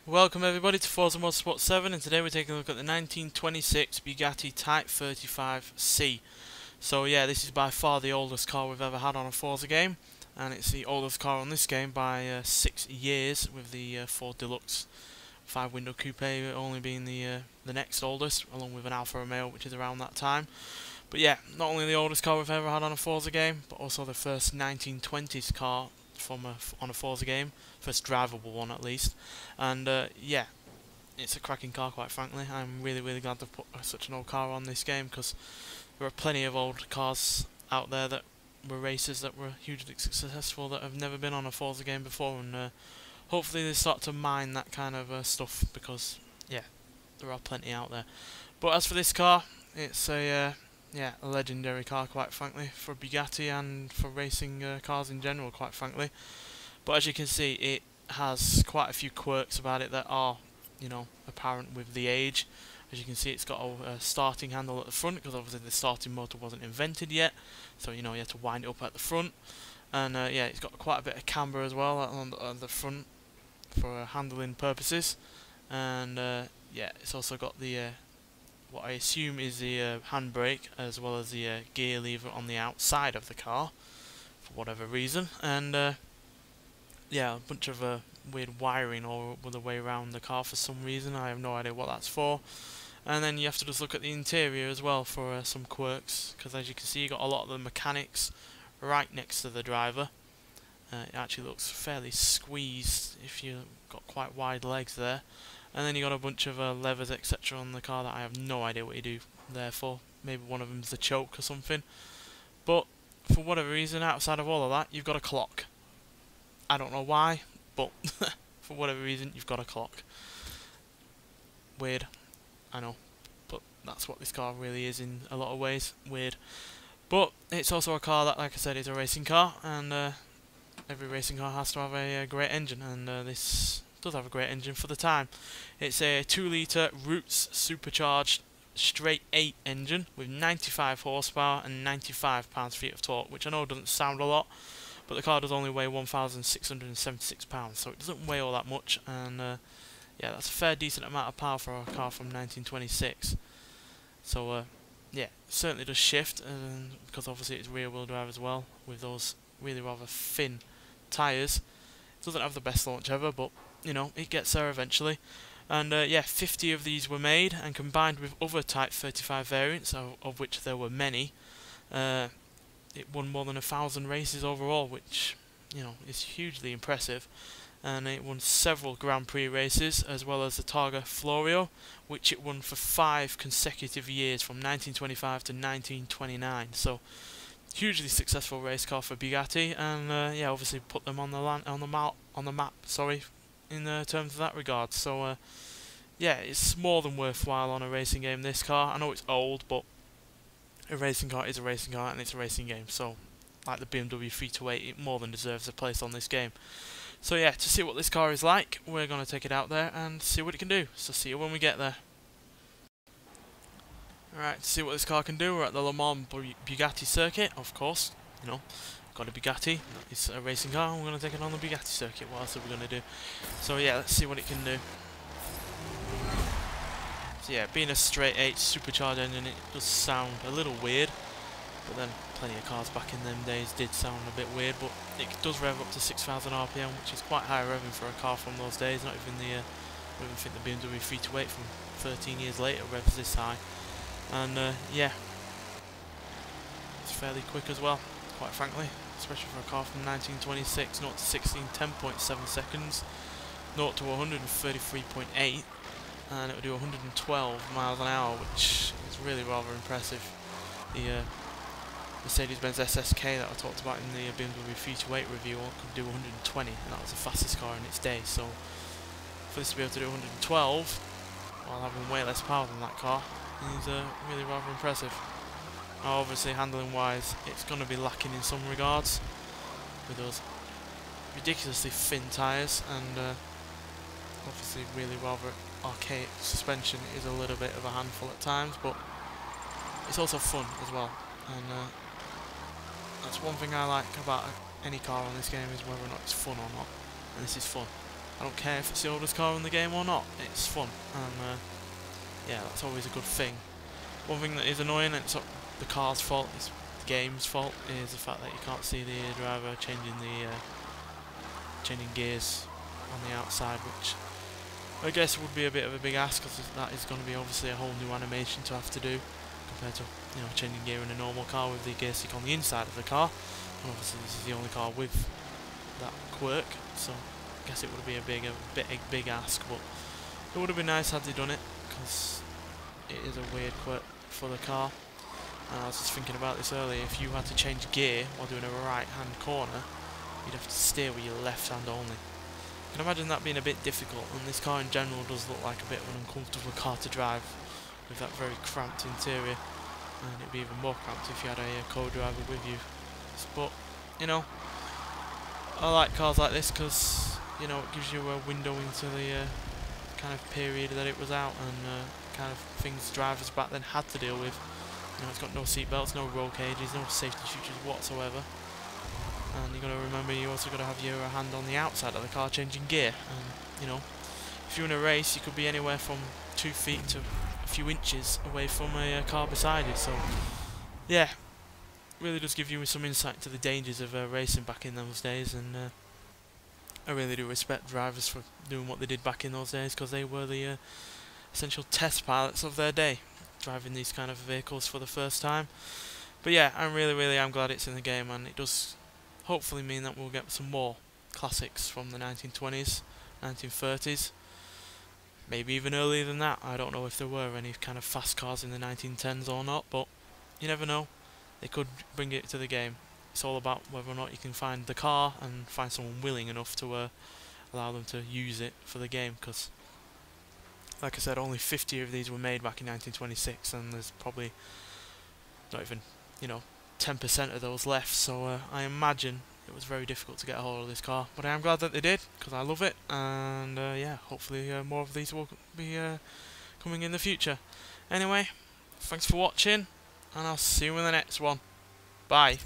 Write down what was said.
Welcome everybody to Forza Motorsport 7, and today we're taking a look at the 1926 Bugatti Type 35C. So yeah, this is by far the oldest car we've ever had on a Forza game, and it's the oldest car on this game by 6 years, with the Ford Deluxe 5-window coupe only being the next oldest, along with an Alfa Romeo, which is around that time. But yeah, not only the oldest car we've ever had on a Forza game, but also the first 1920s car on a Forza game, first drivable one at least. And yeah, it's a cracking car, quite frankly. I'm really glad to put such an old car on this game, because there are plenty of old cars out there that were racers that were hugely successful that have never been on a Forza game before, and hopefully they start to mine that kind of stuff, because yeah, there are plenty out there. But as for this car, it's a legendary car, quite frankly, for Bugatti and for racing cars in general, quite frankly. But as you can see, it has quite a few quirks about it that are, apparent with the age. As you can see, it's got a starting handle at the front, because obviously the starting motor wasn't invented yet, so you had to wind it up at the front. And yeah, it's got quite a bit of camber as well on the front for handling purposes. And yeah, it's also got the what I assume is the handbrake, as well as the gear lever on the outside of the car, for whatever reason. And yeah, a bunch of weird wiring all the way around the car for some reason. I have no idea what that's for. And then you have to just look at the interior as well for some quirks, because as you can see, you got a lot of the mechanics right next to the driver. It actually looks fairly squeezed if you've got quite wide legs there. And then you got a bunch of levers, etc. on the car that I have no idea what you do there for. Maybe one of them's the choke or something. But for whatever reason, outside of all of that, you've got a clock. I don't know why, but for whatever reason, you've got a clock. Weird, I know, but that's what this car really is in a lot of ways. Weird. But it's also a car that, like I said, is a racing car, and every racing car has to have a great engine, and this does have a great engine for the time. It's a 2-litre Roots supercharged straight 8 engine with 95 horsepower and 95 pounds-feet of torque, which I know doesn't sound a lot, but the car does only weigh 1,676 pounds, so it doesn't weigh all that much. And yeah, that's a fair decent amount of power for a car from 1926. So yeah, certainly does shift, because obviously it's rear-wheel drive as well, with those really rather thin tyres. It doesn't have the best launch ever, but it gets there eventually. And yeah, 50 of these were made, and combined with other Type 35 variants, of which there were many, it won more than 1,000 races overall, which is hugely impressive. And it won several Grand Prix races, as well as the Targa Florio, which it won for 5 consecutive years, from 1925 to 1929. So hugely successful race car for Bugatti, and yeah, obviously put them on the map. Sorry, in terms of that regard. So yeah, it's more than worthwhile on a racing game. This car, I know it's old, but a racing car is a racing car, and it's a racing game. So, like the BMW 328, it more than deserves a place on this game. So yeah, to see what this car is like, we're going to take it out there and see what it can do. So see you when we get there. Alright, to see what this car can do, we're at the Le Mans Bugatti circuit, of course. Got a Bugatti, it's a racing car, and we're going to take it on the Bugatti circuit. What else are we going to do? So yeah, let's see what it can do. So yeah, being a straight 8 supercharged engine, it does sound a little weird, but then plenty of cars back in them days did sound a bit weird. But it does rev up to 6,000 RPM, which is quite high revving for a car from those days. Not even I don't even think the BMW 328 from 13 years later revs this high. And yeah, it's fairly quick as well, quite frankly, especially for a car from 1926. 0 to 16, 10.7 seconds, 0 to 133.8, and it will do 112 miles an hour, which is really rather impressive. The Mercedes-Benz SSK that I talked about in the BMW 328 review could do 120, and that was the fastest car in its day. So for this to be able to do 112 while having way less power than that car is really rather impressive. Now, obviously, handling wise, it's going to be lacking in some regards with those ridiculously thin tyres, and obviously really rather archaic suspension is a little bit of a handful at times, but it's also fun as well. And that's one thing I like about any car on this game, is whether or not it's fun or not, and this is fun. I don't care if it's the oldest car in the game or not. It's fun, and yeah, that's always a good thing. One thing that is annoying, and it's not the car's fault, it's the game's fault, is the fact that you can't see the driver changing gears on the outside, which I guess would be a bit of a big ask, because that is going to be obviously a whole new animation to have to do compared to, you know, changing gear in a normal car with the gear stick on the inside of the car. And obviously this is the only car with that quirk, so I guess it would be a big ask, but it would have been nice had they done it, because it is a weird quirk for the car. And I was just thinking about this earlier, if you had to change gear while doing a right hand corner, you'd have to steer with your left hand only. I can imagine that being a bit difficult, and this car in general does look like a bit of an uncomfortable car to drive with that very cramped interior, and it'd be even more cramped if you had a co-driver with you. But, you know, I like cars like this because, you know, it gives you a window into the kind of period that it was out, and kind of things drivers back then had to deal with. You know, it's got no seat belts, no roll cages, no safety features whatsoever. And you've got to remember, you also got to have your hand on the outside of the car changing gear. And, you know, if you're in a race, you could be anywhere from 2 feet to a few inches away from a car beside you. So, yeah, really does give you some insight to the dangers of racing back in those days. And I really do respect drivers for doing what they did back in those days, because they were the essential test pilots of their day, driving these kind of vehicles for the first time. But yeah, I'm glad it's in the game, and it does hopefully mean that we'll get some more classics from the 1920s, 1930s, maybe even earlier than that. I don't know if there were any kind of fast cars in the 1910s or not, but you never know, they could bring it to the game. It's all about whether or not you can find the car and find someone willing enough to allow them to use it for the game, because like I said, only 50 of these were made back in 1926, and there's probably not even, you know, 10% of those left, so I imagine it was very difficult to get a hold of this car, but I am glad that they did, because I love it, and yeah, hopefully more of these will be coming in the future. Anyway, thanks for watching, and I'll see you in the next one. Bye.